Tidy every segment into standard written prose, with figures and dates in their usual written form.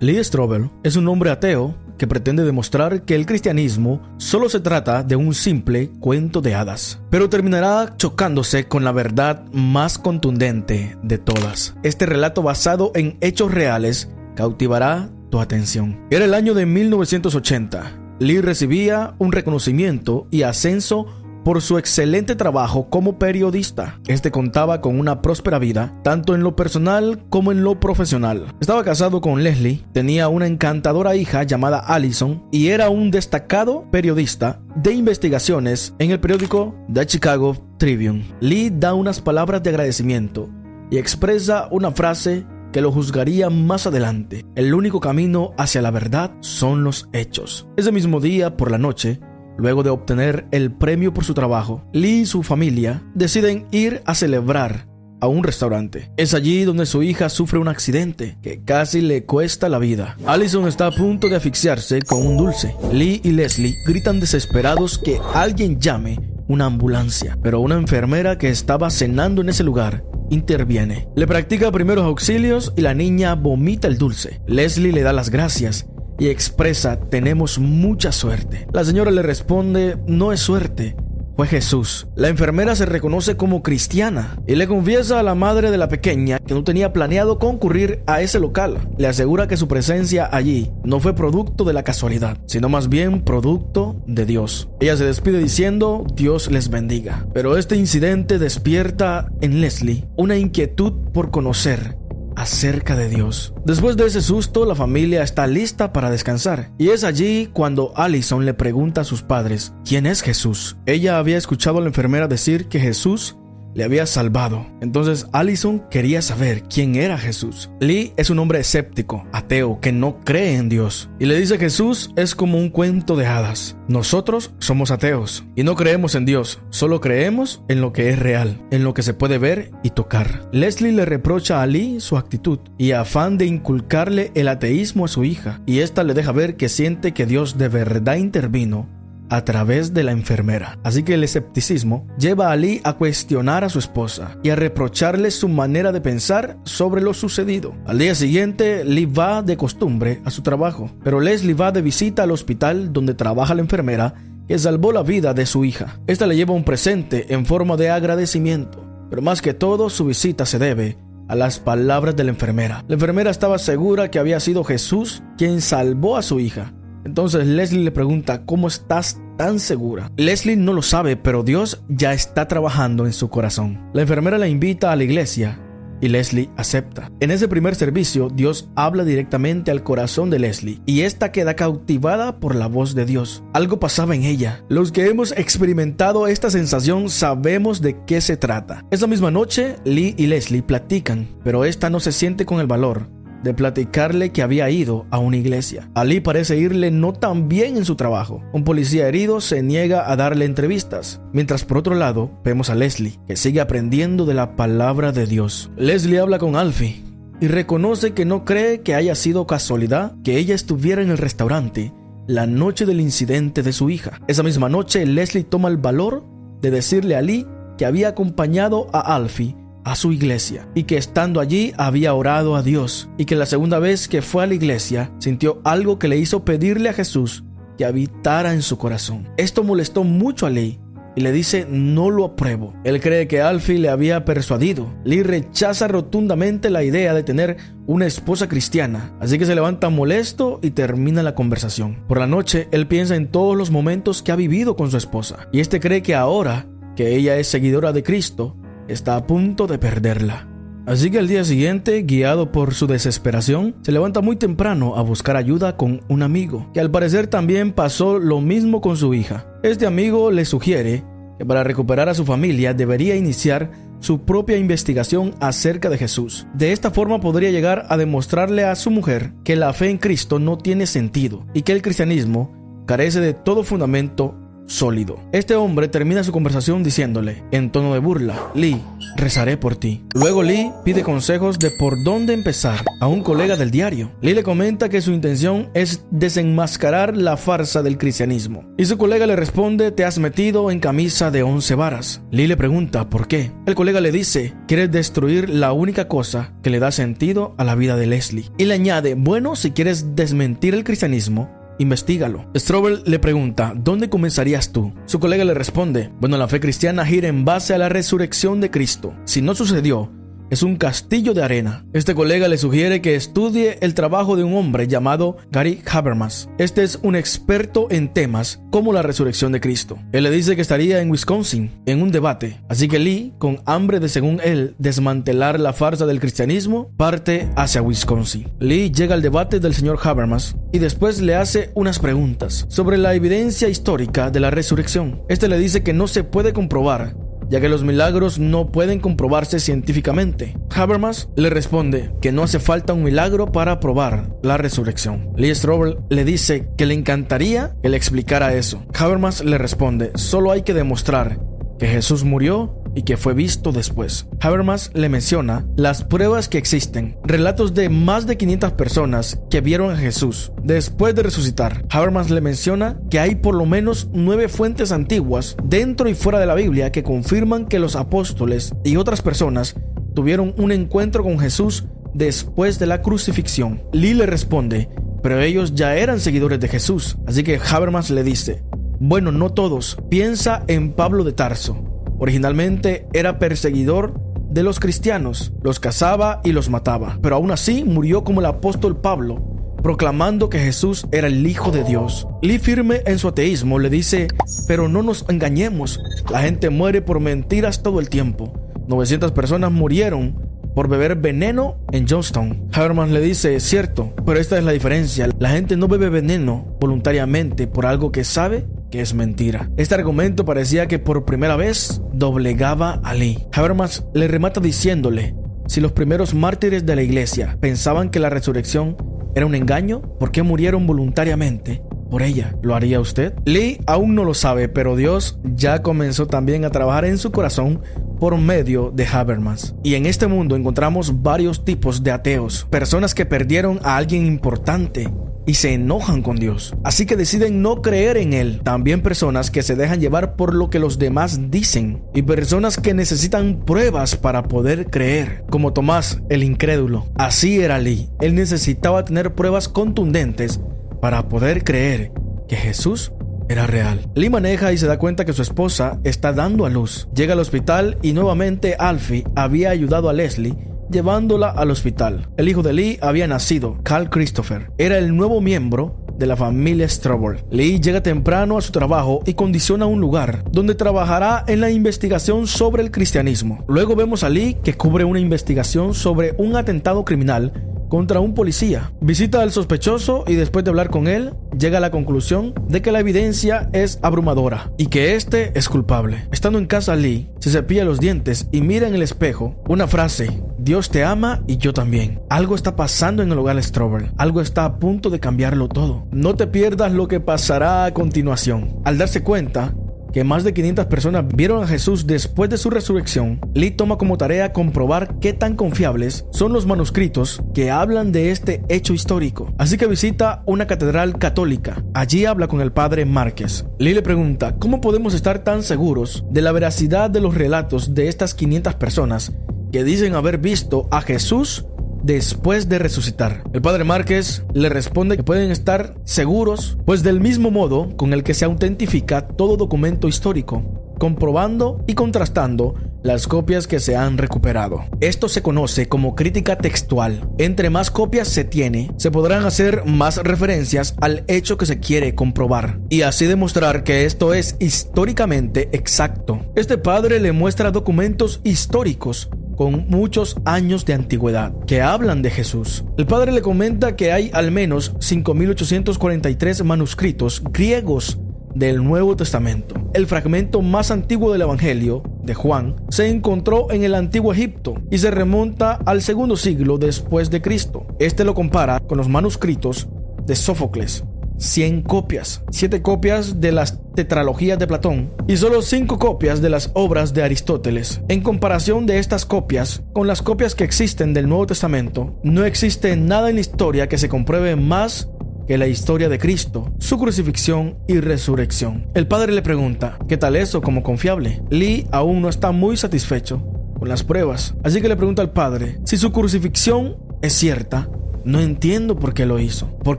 Lee Strobel es un hombre ateo que pretende demostrar que el cristianismo solo se trata de un simple cuento de hadas, pero terminará chocándose con la verdad más contundente de todas. Este relato basado en hechos reales cautivará tu atención. Era el año de 1980. Lee recibía un reconocimiento y ascenso por su excelente trabajo como periodista. Este contaba con una próspera vida, tanto en lo personal como en lo profesional. Estaba casado con Leslie, tenía una encantadora hija llamada Allison y era un destacado periodista de investigaciones en el periódico The Chicago Tribune. Lee da unas palabras de agradecimiento y expresa una frase que lo juzgaría más adelante. El único camino hacia la verdad son los hechos. Ese mismo día, por la noche, luego de obtener el premio por su trabajo, Lee y su familia deciden ir a celebrar a un restaurante. Es allí donde su hija sufre un accidente que casi le cuesta la vida. Allison está a punto de asfixiarse con un dulce. Lee y Leslie gritan desesperados que alguien llame una ambulancia, pero una enfermera que estaba cenando en ese lugar interviene. Le practica primeros auxilios y la niña vomita el dulce. Leslie le da las gracias y expresa: tenemos mucha suerte. La señora le responde: no es suerte, fue Jesús. La enfermera se reconoce como cristiana y le confiesa a la madre de la pequeña que no tenía planeado concurrir a ese local. Le asegura que su presencia allí no fue producto de la casualidad, sino más bien producto de Dios. Ella se despide diciendo: Dios les bendiga. Pero este incidente despierta en Leslie una inquietud por conocer acerca de Dios. Después de ese susto, la familia está lista para descansar, y es allí cuando Allison le pregunta a sus padres: ¿quién es Jesús? Ella había escuchado a la enfermera decir que Jesús le había salvado. Entonces Allison quería saber quién era Jesús. Lee es un hombre escéptico, ateo, que no cree en Dios, y le dice: Jesús es como un cuento de hadas. Nosotros somos ateos y no creemos en Dios, solo creemos en lo que es real, en lo que se puede ver y tocar. Leslie le reprocha a Lee su actitud y afán de inculcarle el ateísmo a su hija, y esta le deja ver que siente que Dios de verdad intervino a través de la enfermera. Así que el escepticismo lleva a Lee a cuestionar a su esposa y a reprocharle su manera de pensar sobre lo sucedido. Al día siguiente, Lee va de costumbre a su trabajo, pero Leslie va de visita al hospital donde trabaja la enfermera que salvó la vida de su hija. Esta le lleva un presente en forma de agradecimiento, pero más que todo su visita se debe a las palabras de la enfermera. La enfermera estaba segura que había sido Jesús quien salvó a su hija. Entonces Leslie le pregunta: ¿cómo estás tan segura? Leslie no lo sabe, pero Dios ya está trabajando en su corazón. La enfermera la invita a la iglesia y Leslie acepta. En ese primer servicio, Dios habla directamente al corazón de Leslie y esta queda cautivada por la voz de Dios. Algo pasaba en ella. Los que hemos experimentado esta sensación sabemos de qué se trata. Esa misma noche, Lee y Leslie platican, pero esta no se siente con el valor de platicarle que había ido a una iglesia. A Lee parece irle no tan bien en su trabajo. Un policía herido se niega a darle entrevistas, mientras por otro lado vemos a Leslie, que sigue aprendiendo de la palabra de Dios. Leslie habla con Alfie y reconoce que no cree que haya sido casualidad que ella estuviera en el restaurante la noche del incidente de su hija. Esa misma noche, Leslie toma el valor de decirle a Lee que había acompañado a Alfie a su iglesia y que estando allí había orado a Dios, y que la segunda vez que fue a la iglesia sintió algo que le hizo pedirle a Jesús que habitara en su corazón. Esto molestó mucho a Lee y le dice: no lo apruebo. Él cree que Alfie le había persuadido. Lee rechaza rotundamente la idea de tener una esposa cristiana, así que se levanta molesto y termina la conversación. Por la noche, él piensa en todos los momentos que ha vivido con su esposa, y cree que ahora que ella es seguidora de Cristo, está a punto de perderla. Así que al día siguiente, guiado por su desesperación, se levanta muy temprano a buscar ayuda con un amigo, que al parecer también pasó lo mismo con su hija. Este amigo le sugiere que para recuperar a su familia debería iniciar su propia investigación acerca de Jesús. De esta forma podría llegar a demostrarle a su mujer que la fe en Cristo no tiene sentido y que el cristianismo carece de todo fundamento sólido. Este hombre termina su conversación diciéndole, en tono de burla, Lee, rezaré por ti. Luego Lee pide consejos de por dónde empezar a un colega del diario. Lee le comenta que su intención es desenmascarar la farsa del cristianismo. Y su colega le responde, te has metido en camisa de 11 varas. Lee le pregunta, ¿por qué? El colega le dice, quieres destruir la única cosa que le da sentido a la vida de Leslie. Y le añade, bueno, si quieres desmentir el cristianismo, investígalo. Strobel le pregunta, ¿dónde comenzarías tú? Su colega le responde, bueno, la fe cristiana gira en base a la resurrección de Cristo. Si no sucedió, es un castillo de arena. Este colega le sugiere que estudie el trabajo de un hombre llamado Gary Habermas. Este es un experto en temas como la resurrección de Cristo. Él le dice que estaría en Wisconsin en un debate. Así que Lee, con hambre de, según él, desmantelar la farsa del cristianismo, parte hacia Wisconsin. Lee llega al debate del señor Habermas y después le hace unas preguntas sobre la evidencia histórica de la resurrección. Este le dice que no se puede comprobar, ya que los milagros no pueden comprobarse científicamente. Habermas le responde que no hace falta un milagro para probar la resurrección. Lee Strobel le dice que le encantaría que le explicara eso. Habermas le responde, solo hay que demostrar que Jesús murió y que fue visto después. Habermas le menciona las pruebas que existen, relatos de más de 500 personas que vieron a Jesús después de resucitar. Habermas le menciona que hay por lo menos 9 fuentes antiguas dentro y fuera de la Biblia que confirman que los apóstoles y otras personas tuvieron un encuentro con Jesús después de la crucifixión. Lee le responde, pero ellos ya eran seguidores de Jesús. Así que Habermas le dice, bueno, no todos. Piensa en Pablo de Tarso. Originalmente era perseguidor de los cristianos, los cazaba y los mataba, pero aún así murió como el apóstol Pablo, proclamando que Jesús era el Hijo de Dios. Lee, firme en su ateísmo, le dice, pero no nos engañemos, la gente muere por mentiras todo el tiempo. 900 personas murieron por beber veneno en Johnstown. Habermas le dice, es cierto, pero esta es la diferencia, la gente no bebe veneno voluntariamente por algo que sabe que es mentira. Este argumento parecía que por primera vez doblegaba a Lee. Habermas le remata diciéndole, si los primeros mártires de la iglesia pensaban que la resurrección era un engaño, ¿por qué murieron voluntariamente por ella? ¿Lo haría usted? Lee aún no lo sabe, pero Dios ya comenzó también a trabajar en su corazón por medio de Habermas. Y en este mundo encontramos varios tipos de ateos, personas que perdieron a alguien importante y se enojan con Dios, así que deciden no creer en Él. También personas que se dejan llevar por lo que los demás dicen, y personas que necesitan pruebas para poder creer, como Tomás el incrédulo. Así era Lee. Él necesitaba tener pruebas contundentes para poder creer que Jesús era real. Lee maneja y se da cuenta que su esposa está dando a luz. Llega al hospital y nuevamente Alfie había ayudado a Leslie llevándola al hospital. El hijo de Lee había nacido, Carl Christopher. Era el nuevo miembro de la familia Strobel. Lee llega temprano a su trabajo y condiciona un lugar donde trabajará en la investigación sobre el cristianismo. Luego vemos a Lee que cubre una investigación sobre un atentado criminal contra un policía. Visita al sospechoso y después de hablar con él, llega a la conclusión de que la evidencia es abrumadora y que este es culpable. Estando en casa, Lee se cepilla los dientes y mira en el espejo una frase: Dios te ama y yo también. Algo está pasando en el hogar Strobel. Algo está a punto de cambiarlo todo. No te pierdas lo que pasará a continuación. Al darse cuenta que más de 500 personas vieron a Jesús después de su resurrección, Lee toma como tarea comprobar qué tan confiables son los manuscritos que hablan de este hecho histórico. Así que visita una catedral católica. Allí habla con el padre Márquez. Lee le pregunta, ¿cómo podemos estar tan seguros de la veracidad de los relatos de estas 500 personas que dicen haber visto a Jesús después de resucitar? El padre Márquez le responde que pueden estar seguros, pues del mismo modo con el que se autentifica todo documento histórico, comprobando y contrastando las copias que se han recuperado. Esto se conoce como crítica textual. Entre más copias se tiene, se podrán hacer más referencias al hecho que se quiere comprobar, y así demostrar que esto es históricamente exacto. Este padre le muestra documentos históricos con muchos años de antigüedad que hablan de Jesús. El padre le comenta que hay al menos 5.843 manuscritos griegos del Nuevo Testamento. El fragmento más antiguo del Evangelio de Juan se encontró en el Antiguo Egipto y se remonta al segundo siglo después de Cristo. Este lo compara con los manuscritos de Sófocles. 100 copias, 7 copias de las tetralogías de Platón y solo 5 copias de las obras de Aristóteles. En comparación de estas copias con las copias que existen del Nuevo Testamento, no existe nada en la historia que se compruebe más que la historia de Cristo, su crucifixión y resurrección. El padre le pregunta, ¿qué tal eso como confiable? Lee aún no está muy satisfecho con las pruebas, así que le pregunta al padre, si su crucifixión es cierta, no entiendo por qué lo hizo. ¿Por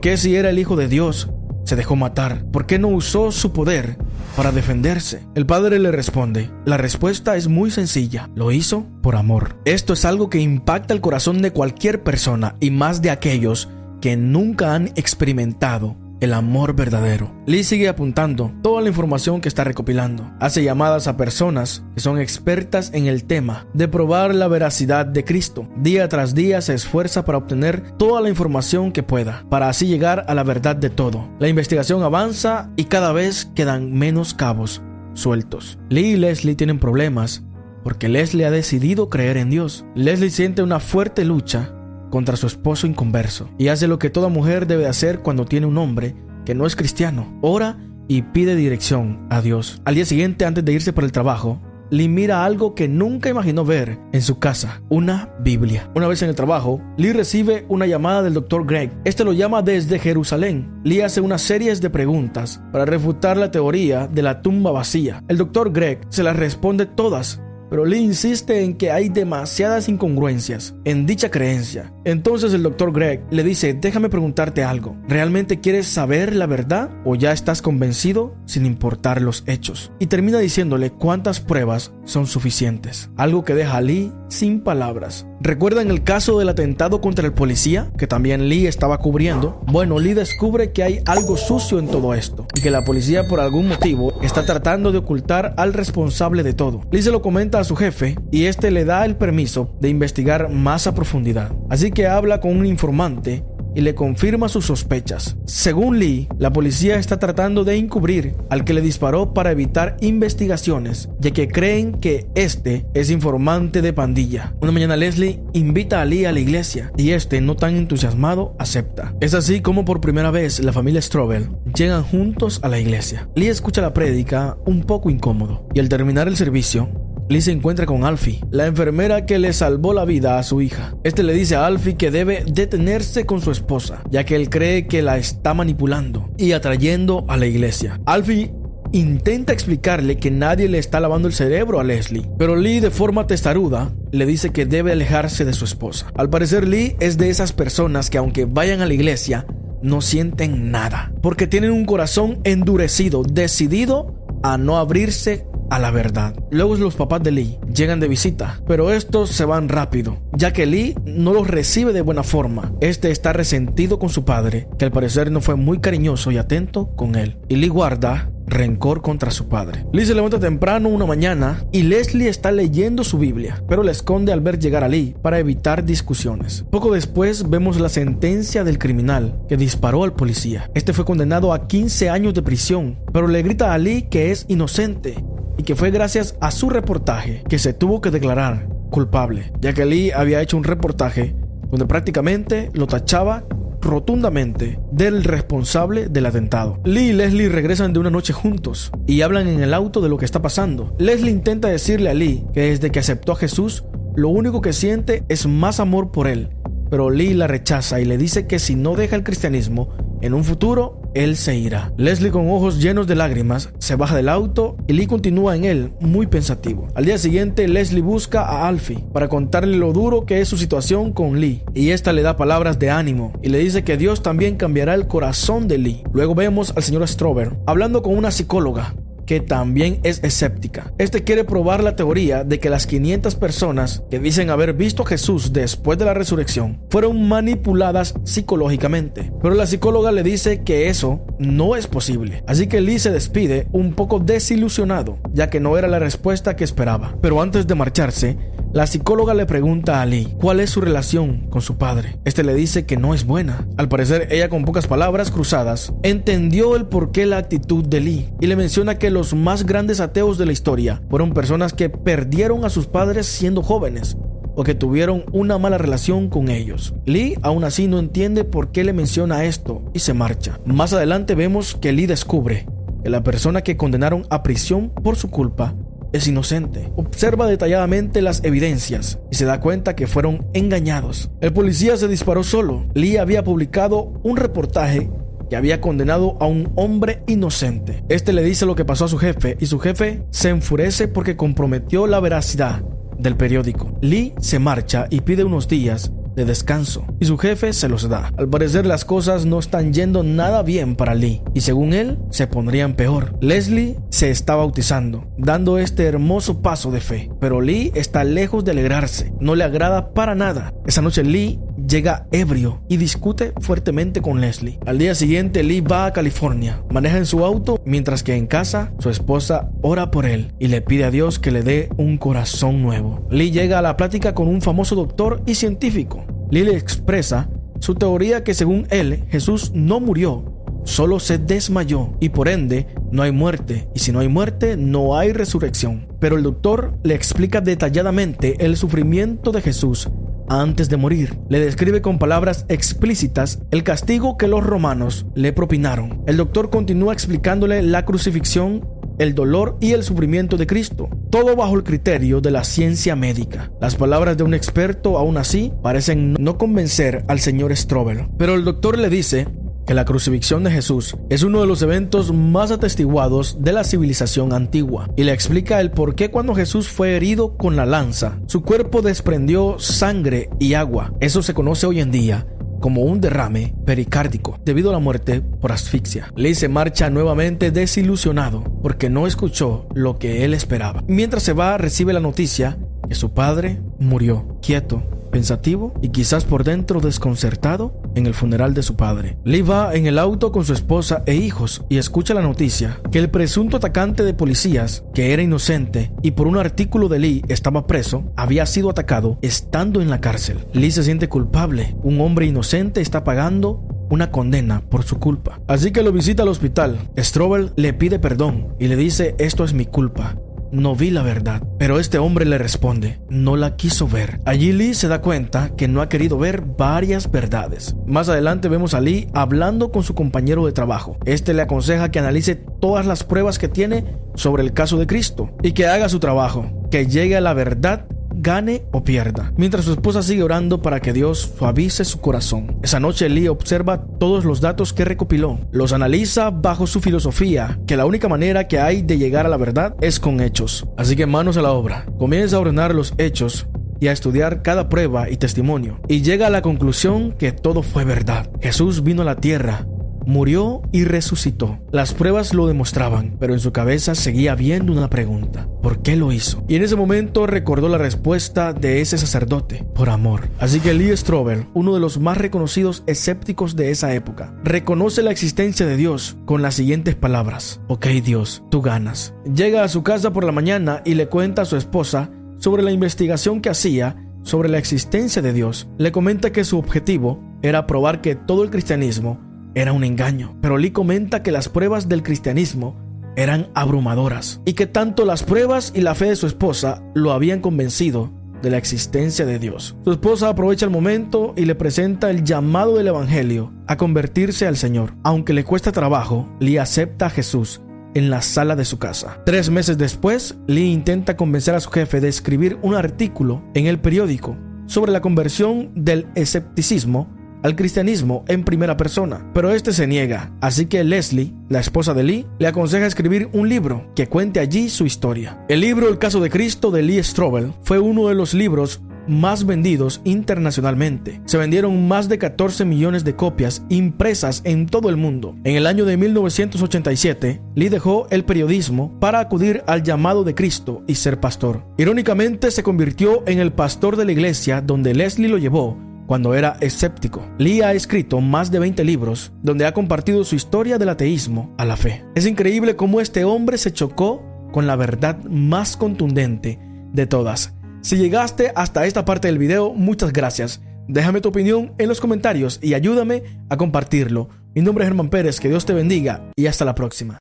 qué si era el Hijo de Dios se dejó matar? ¿Por qué no usó su poder para defenderse? El padre le responde, la respuesta es muy sencilla, lo hizo por amor. Esto es algo que impacta el corazón de cualquier persona y más de aquellos que nunca han experimentado el amor verdadero. Lee sigue apuntando toda la información que está recopilando. Hace llamadas a personas que son expertas en el tema de probar la veracidad de Cristo. Día tras día se esfuerza para obtener toda la información que pueda, para así llegar a la verdad de todo. La investigación avanza y cada vez quedan menos cabos sueltos. Lee y Leslie tienen problemas porque Leslie ha decidido creer en Dios. Leslie siente una fuerte lucha contra su esposo inconverso y hace lo que toda mujer debe hacer cuando tiene un hombre que no es cristiano: ora y pide dirección a Dios. Al día siguiente, antes de irse para el trabajo, Lee mira algo que nunca imaginó ver en su casa: una Biblia. Una vez en el trabajo, Lee recibe una llamada del Dr. Greg. Este lo llama desde Jerusalén. Lee hace una serie de preguntas para refutar la teoría de la tumba vacía. El Dr. Greg se las responde todas, pero Lee insiste en que hay demasiadas incongruencias en dicha creencia. Entonces el Dr. Greg le dice, déjame preguntarte algo. ¿Realmente quieres saber la verdad o ya estás convencido sin importar los hechos? Y termina diciéndole cuántas pruebas son suficientes. Algo que deja a Lee sin palabras. ¿Recuerdan el caso del atentado contra el policía que también Lee estaba cubriendo? Bueno, Lee descubre que hay algo sucio en todo esto y que la policía por algún motivo está tratando de ocultar al responsable de todo. Lee se lo comenta a su jefe y este le da el permiso de investigar más a profundidad. Así que habla con un informante y le confirma sus sospechas. Según Lee, la policía está tratando de encubrir al que le disparó para evitar investigaciones, ya que creen que este es informante de pandilla. Una mañana Leslie invita a Lee a la iglesia y este, no tan entusiasmado, acepta. Es así como por primera vez la familia Strobel llegan juntos a la iglesia. Lee escucha la prédica un poco incómodo y al terminar el servicio, Lee se encuentra con Alfie, la enfermera que le salvó la vida a su hija. Este le dice a Alfie que debe detenerse con su esposa, ya que él cree que la está manipulando y atrayendo a la iglesia. Alfie intenta explicarle que nadie le está lavando el cerebro a Leslie, pero Lee, de forma testaruda, le dice que debe alejarse de su esposa. Al parecer, Lee es de esas personas que aunque vayan a la iglesia, no sienten nada, porque tienen un corazón endurecido, decidido a no abrirse a la verdad. Luego los papás de Lee llegan de visita, pero estos se van rápido, ya que Lee no los recibe de buena forma. Este está resentido con su padre, que al parecer no fue muy cariñoso y atento con él, y Lee guarda rencor contra su padre. Lee se levanta temprano una mañana y Leslie está leyendo su Biblia, pero la esconde al ver llegar a Lee para evitar discusiones. Poco después vemos la sentencia del criminal que disparó al policía. Este fue condenado a 15 años de prisión, pero le grita a Lee que es inocente y que fue gracias a su reportaje que se tuvo que declarar culpable, ya que Lee había hecho un reportaje donde prácticamente lo tachaba rotundamente del responsable del atentado. Lee y Leslie regresan de una noche juntos y hablan en el auto de lo que está pasando. Leslie intenta decirle a Lee que desde que aceptó a Jesús, lo único que siente es más amor por él, pero Lee la rechaza y le dice que si no deja el cristianismo, en un futuro él se irá. Leslie, con ojos llenos de lágrimas, se baja del auto y Lee continúa en él muy pensativo. Al día siguiente, Leslie busca a Alfie para contarle lo duro que es su situación con Lee, y esta le da palabras de ánimo y le dice que Dios también cambiará el corazón de Lee. Luego vemos al señor Strobel hablando con una psicóloga que también es escéptica. Este quiere probar la teoría de que las 500 personas que dicen haber visto a Jesús después de la resurrección fueron manipuladas psicológicamente, pero la psicóloga le dice que eso no es posible. Así que Lee se despide un poco desilusionado, ya que no era la respuesta que esperaba. Pero antes de marcharse, la psicóloga le pregunta a Lee cuál es su relación con su padre. Este le dice que no es buena. Al parecer, ella, con pocas palabras cruzadas, entendió el porqué la actitud de Lee y le menciona que los más grandes ateos de la historia fueron personas que perdieron a sus padres siendo jóvenes o que tuvieron una mala relación con ellos. Lee aún así no entiende por qué le menciona esto y se marcha. Más adelante vemos que Lee descubre que la persona que condenaron a prisión por su culpa es inocente. Observa detalladamente las evidencias y se da cuenta que fueron engañados. El policía se disparó solo. Lee había publicado un reportaje que había condenado a un hombre inocente. Este le dice lo que pasó a su jefe y su jefe se enfurece porque comprometió la veracidad del periódico. Lee se marcha y pide unos días de descanso y su jefe se los da. Al parecer las cosas no están yendo nada bien para Lee y según él se pondrían peor. Leslie se está bautizando, dando este hermoso paso de fe, pero Lee está lejos de alegrarse, no le agrada para nada. Esa noche Lee llega ebrio y discute fuertemente con Leslie. Al día siguiente Lee va a California, maneja en su auto, mientras que en casa su esposa ora por él y le pide a Dios que le dé un corazón nuevo. Lee llega a la plática con un famoso doctor y científico. Lee le expresa su teoría que según él Jesús no murió, solo se desmayó y por ende no hay muerte, y si no hay muerte no hay resurrección. Pero el doctor le explica detalladamente el sufrimiento de Jesús antes de morir. Le describe con palabras explícitas el castigo que los romanos le propinaron. El doctor continúa explicándole la crucifixión, el dolor y el sufrimiento de Cristo, todo bajo el criterio de la ciencia médica. Las palabras de un experto aún así parecen no convencer al señor Strobel, pero el doctor le dice que la crucifixión de Jesús es uno de los eventos más atestiguados de la civilización antigua y le explica el por qué cuando Jesús fue herido con la lanza, su cuerpo desprendió sangre y agua. Eso se conoce hoy en día como un derrame pericárdico debido a la muerte por asfixia. Lee se marcha nuevamente desilusionado porque no escuchó lo que él esperaba. Mientras se va, recibe la noticia que su padre murió. Quieto, pensativo y quizás por dentro desconcertado en el funeral de su padre. Lee va en el auto con su esposa e hijos y escucha la noticia que el presunto atacante de policías, que era inocente y por un artículo de Lee estaba preso, había sido atacado estando en la cárcel. Lee se siente culpable. Un hombre inocente está pagando una condena por su culpa. Así que lo visita al hospital. Strobel le pide perdón y le dice: esto es mi culpa. No vi la verdad. Pero este hombre le responde: no la quiso ver. Allí Lee se da cuenta que no ha querido ver varias verdades. Más adelante vemos a Lee hablando con su compañero de trabajo. Este le aconseja que analice todas las pruebas que tiene sobre el caso de Cristo y que haga su trabajo, que llegue a la verdad, gane o pierda, mientras su esposa sigue orando para que Dios suavice su corazón. Esa noche Lee observa todos los datos que recopiló, los analiza bajo su filosofía, que la única manera que hay de llegar a la verdad es con hechos. Así que manos a la obra, comienza a ordenar los hechos y a estudiar cada prueba y testimonio, y llega a la conclusión que todo fue verdad. Jesús vino a la tierra, murió y resucitó. Las pruebas lo demostraban, pero en su cabeza seguía habiendo una pregunta: ¿por qué lo hizo? Y en ese momento recordó la respuesta de ese sacerdote: por amor. Así que Lee Strobel, uno de los más reconocidos escépticos de esa época, reconoce la existencia de Dios con las siguientes palabras: ok, Dios, tú ganas. Llega a su casa por la mañana y le cuenta a su esposa sobre la investigación que hacía sobre la existencia de Dios. Le comenta que su objetivo era probar que todo el cristianismo era un engaño, pero Lee comenta que las pruebas del cristianismo eran abrumadoras y que tanto las pruebas y la fe de su esposa lo habían convencido de la existencia de Dios. Su esposa aprovecha el momento y le presenta el llamado del evangelio a convertirse al Señor. Aunque le cuesta trabajo, Lee acepta a Jesús en la sala de su casa. 3 meses después, Lee intenta convencer a su jefe de escribir un artículo en el periódico sobre la conversión del escepticismo al cristianismo en primera persona, pero este se niega. Así que Leslie, la esposa de Lee, le aconseja escribir un libro que cuente allí su historia. El libro El caso de Cristo de Lee Strobel fue uno de los libros más vendidos internacionalmente. Se vendieron más de 14 millones de copias impresas en todo el mundo. En el año de 1987, Lee dejó el periodismo para acudir al llamado de Cristo y ser pastor. Irónicamente, se convirtió en el pastor de la iglesia donde Leslie lo llevó cuando era escéptico. Lee ha escrito más de 20 libros donde ha compartido su historia del ateísmo a la fe. Es increíble cómo este hombre se chocó con la verdad más contundente de todas. Si llegaste hasta esta parte del video, muchas gracias. Déjame tu opinión en los comentarios y ayúdame a compartirlo. Mi nombre es Germán Pérez, que Dios te bendiga y hasta la próxima.